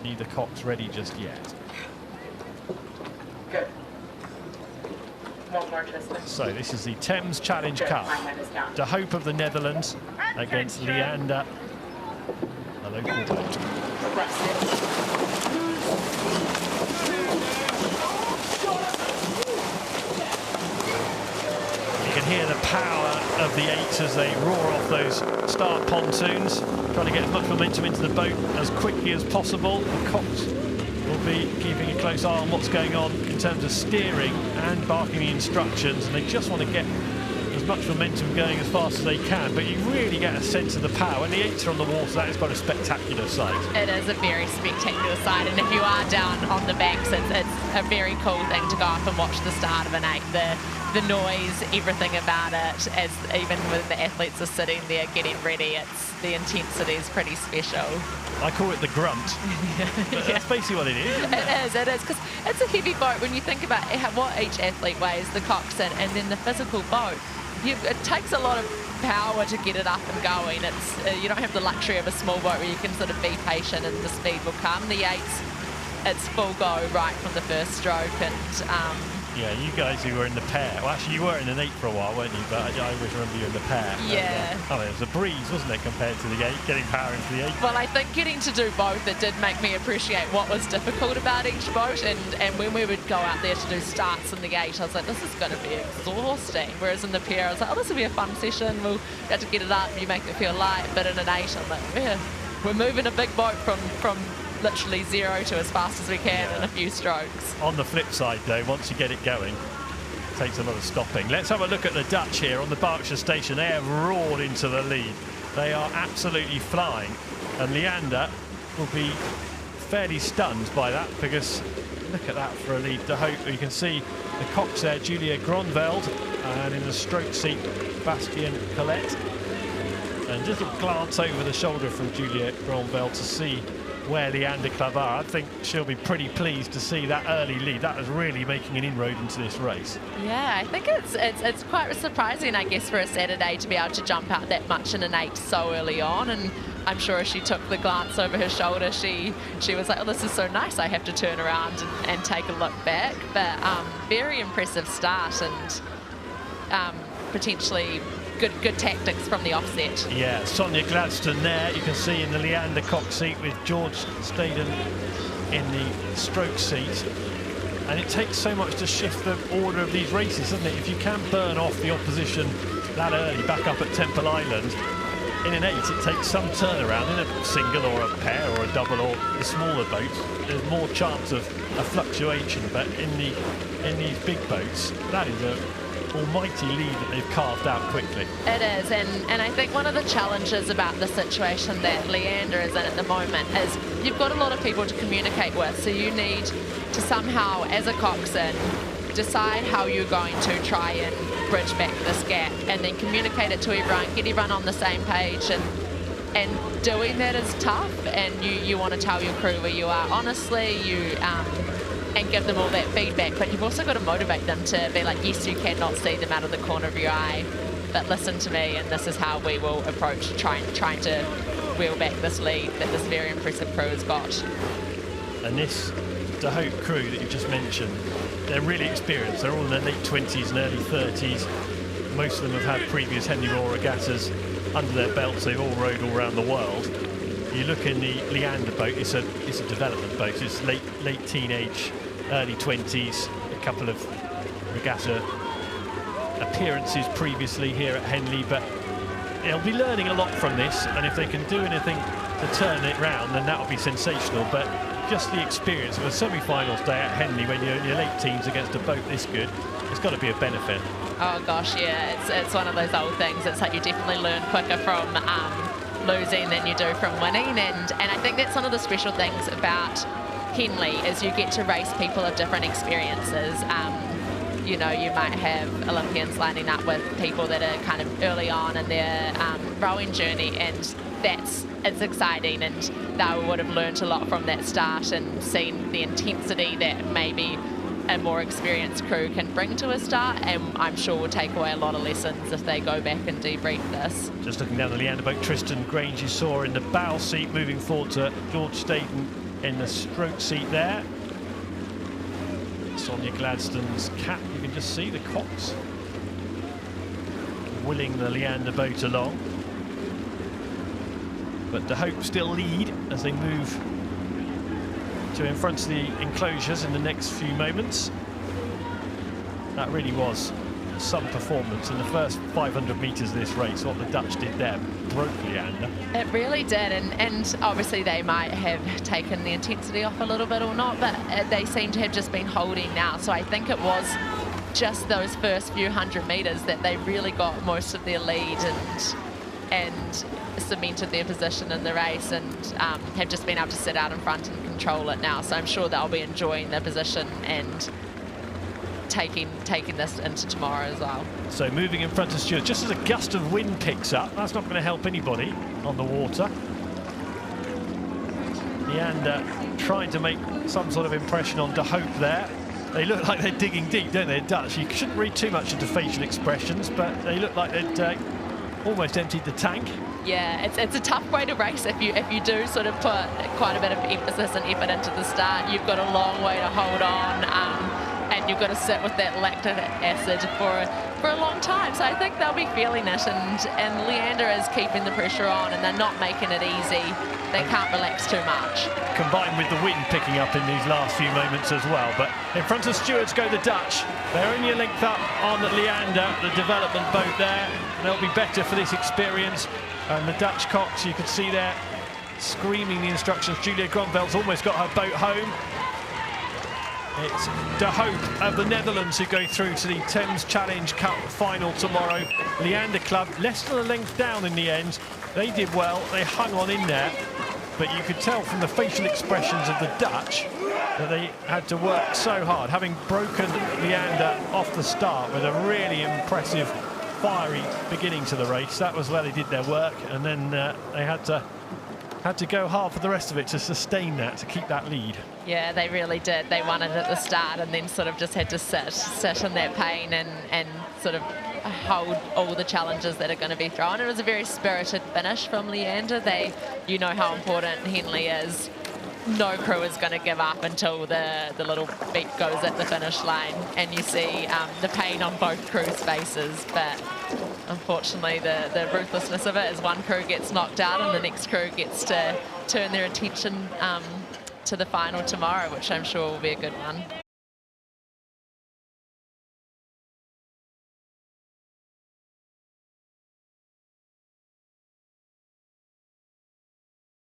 neither cock's ready just yet. Good. One more twist. So this is the Thames Challenge Cup. The hope of the Netherlands against Leander, a local boat. You can hear the power of the eights as they roar off those start pontoons, trying to get as much momentum into the boat as quickly as possible. The cocks will be keeping a close eye on what's going on in terms of steering and barking the instructions, and they just want to get as much momentum going as fast as they can, but you really get a sense of the power. And the eights are on the water, that is quite a spectacular sight. It is a very spectacular sight, and if you are down on the banks, it's a very cool thing to go up and watch the start of an eight. The noise, everything about it, as even when the athletes are sitting there getting ready, the intensity is pretty special. I call it the grunt. But that's basically what it is. It is, because it's a heavy boat. When you think about what each athlete weighs, the coxswain, and then the physical boat, it takes a lot of power to get it up and going. You don't have the luxury of a small boat where you can sort of be patient and the speed will come. The eights, it's full go right from the first stroke, and yeah, you guys who were in the pair. Well, actually, you were in an eight for a while, weren't you? But I always remember you in the pair. Yeah. And, it was a breeze, wasn't it, compared to the eight, getting power into the eight? Well, I think getting to do both, it did make me appreciate what was difficult about each boat. And when we would go out there to do starts in the eight, I was like, this is going to be exhausting. Whereas in the pair, I was like, oh, this will be a fun session. We'll get to get it up, you make it feel light. But in an eight, I'm like, we're moving a big boat from literally zero to as fast as we can in a few strokes. On the flip side, though, once you get it going, it takes a lot of stopping. Let's have a look at the Dutch here on the Berkshire station. They have roared into the lead. They are absolutely flying, and Leander will be fairly stunned by that, because look at that for a lead to hope. You can see the cocks there, Julia K.A.R.Z.V, and in the stroke seat, Bastien Colette. And just a glance over the shoulder from Julia K.A.R.Z.V to see where Leander Club are. I think she'll be pretty pleased to see that early lead. That is really making an inroad into this race. Yeah, I think it's quite surprising, I guess, for a Saturday to be able to jump out that much in an eight so early on. And I'm sure as she took the glance over her shoulder, she was like, oh, this is so nice, I have to turn around and take a look back. But very impressive start, and potentially good tactics from the offset. Yeah, Sonia Gladstone there, you can see in the Leander cock seat with George Staden in the stroke seat. And it takes so much to shift the order of these races, doesn't it? If you can burn off the opposition that early back up at Temple Island, in an eight it takes some turnaround. In a single or a pair or a double or the smaller boats, there's more chance of a fluctuation. But in these big boats, that is a almighty lead that they've carved out quickly. It is, and I think one of the challenges about the situation that Leander is in at the moment is you've got a lot of people to communicate with, so you need to somehow, as a coxswain, decide how you're going to try and bridge back this gap, and then communicate it to everyone, get everyone on the same page, and doing that is tough, and you want to tell your crew where you are honestly, and give them all that feedback, but you've also got to motivate them to be like, yes, you cannot see them out of the corner of your eye, but listen to me, and this is how we will approach trying to wheel back this lead that this very impressive crew has got. And this De Hoop crew that you just mentioned, they're really experienced. They're all in their late 20s and early 30s. Most of them have had previous Henley Royal Regattas under their belts. They've all rowed all around the world. You look in the Leander boat, it's a development boat. It's late teenage, early 20s, a couple of regatta appearances previously here at Henley, but they'll be learning a lot from this, and if they can do anything to turn it round, then that'll be sensational. But just the experience of a semi-finals day at Henley when you're in your late teens against a boat this good, it's got to be a benefit. Oh gosh, yeah, it's one of those old things. It's like you definitely learn quicker from losing than you do from winning, and I think that's one of the special things about Henley is you get to race people of different experiences. You know, you might have Olympians lining up with people that are kind of early on in their rowing journey, and it's exciting, and they would have learnt a lot from that start and seen the intensity that maybe a more experienced crew can bring to a start, and I'm sure will take away a lot of lessons if they go back and debrief this. Just looking down the Leander boat, Tristan Grange you saw in the bow seat moving forward to George Staten in the stroke seat there. Sonia Gladstone's cap, you can just see the Cox willing the Leander boat along. But De Hoop still lead as they move to in front of the enclosures in the next few moments. That really was some performance in the first 500 metres of this race. What the Dutch did there broke Leander. It really did, and obviously they might have taken the intensity off a little bit or not, but they seem to have just been holding now. So I think it was just those first few 100 metres that they really got most of their lead and cemented their position in the race, and have just been able to sit out in front and control it now. So I'm sure they'll be enjoying their position and taking this into tomorrow as well. So moving in front of Stewart, just as a gust of wind picks up, that's not going to help anybody on the water. Leander trying to make some sort of impression on De Hoop there. They look like they're digging deep, don't they, Dutch? You shouldn't read too much into facial expressions, but they look like they'd almost emptied the tank. Yeah, it's a tough way to race if you do sort of put quite a bit of emphasis and effort into the start. You've got a long way to hold on, and you've got to sit with that lactic acid for a long time. So I think they'll be feeling it, and Leander is keeping the pressure on, and they're not making it easy. They can't relax too much. Combined with the wind picking up in these last few moments as well. But in front of Stewart's go the Dutch. They're only a length up on Leander, the development boat there. They'll be better for this experience. And the Dutch Cox, you can see there, screaming the instructions. Julia Gromveld's almost got her boat home. It's De Hoop of the Netherlands who go through to the Thames Challenge Cup final tomorrow. Leander Club, less than a length down in the end. They did well, they hung on in there, but you could tell from the facial expressions of the Dutch that they had to work so hard, having broken Leander off the start with a really impressive, fiery beginning to the race. That was where they did their work, and then they had to go hard for the rest of it to sustain that, to keep that lead. Yeah, they really did. They won it at the start and then sort of just had to sit in that pain and sort of hold all the challenges that are going to be thrown. It was a very spirited finish from Leander. You know how important Henley is. No crew is going to give up until the little beep goes at the finish line, and you see the pain on both crews' faces. But unfortunately, the ruthlessness of it is one crew gets knocked out and the next crew gets to turn their attention to the final tomorrow, which I'm sure will be a good one.